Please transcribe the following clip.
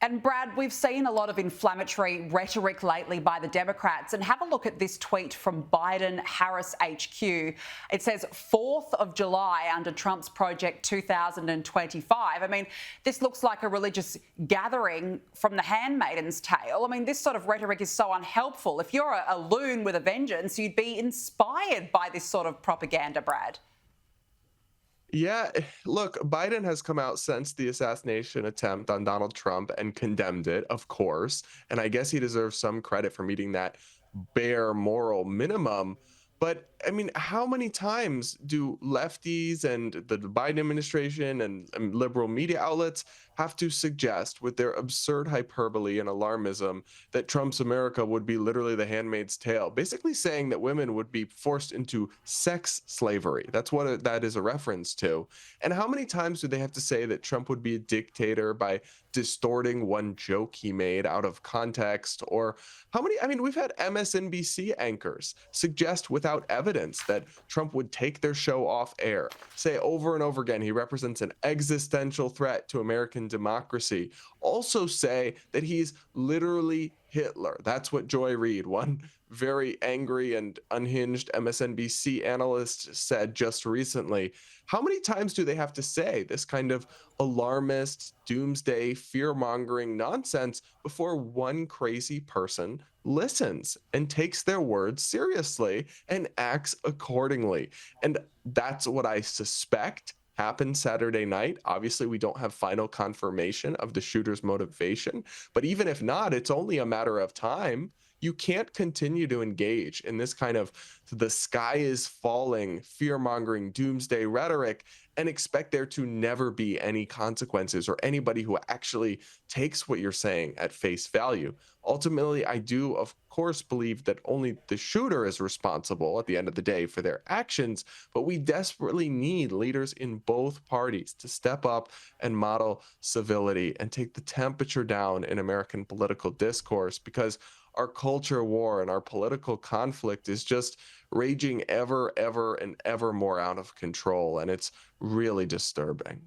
And Brad, we've seen a lot of inflammatory rhetoric lately by the Democrats. And have a look at this tweet from Biden Harris HQ. It says 4th of July under Trump's Project 2025. I mean, this looks like a religious gathering from the Handmaid's Tale. I mean, this sort of rhetoric is so unhelpful. If you're a loon with a vengeance, you'd be inspired by this sort of propaganda, Brad. Yeah, look, Biden has come out since the assassination attempt on Donald Trump and condemned it, of course. And I guess he deserves some credit for meeting that bare moral minimum. But I mean, how many times do lefties and the Biden administration and liberal media outlets have to suggest, with their absurd hyperbole and alarmism, that Trump's America would be literally the handmaid's tale, basically saying that women would be forced into sex slavery? That's what that is a reference to. And how many times do they have to say that Trump would be a dictator by distorting one joke he made out of context? Or how many, I mean, we've had MSNBC anchors suggest without evidence that Trump would take their show off air, say over and over again he represents an existential threat to American democracy, also say that he's literally Hitler. That's what Joy Reid, one very angry and unhinged MSNBC analyst, said just recently. How many times do they have to say this kind of alarmist, doomsday, fear-mongering nonsense before one crazy person listens and takes their words seriously and acts accordingly? And that's what I suspect happened Saturday night. Obviously, we don't have final confirmation of the shooter's motivation, but even if not, it's only a matter of time. You can't continue to engage in this kind of the sky is falling, fear-mongering, doomsday rhetoric and expect there to never be any consequences or anybody who actually takes what you're saying at face value. Ultimately, I do, of course, believe that only the shooter is responsible at the end of the day for their actions, but we desperately need leaders in both parties to step up and model civility and take the temperature down in American political discourse, because our culture war and our political conflict is just raging ever, and ever more out of control. And it's really disturbing.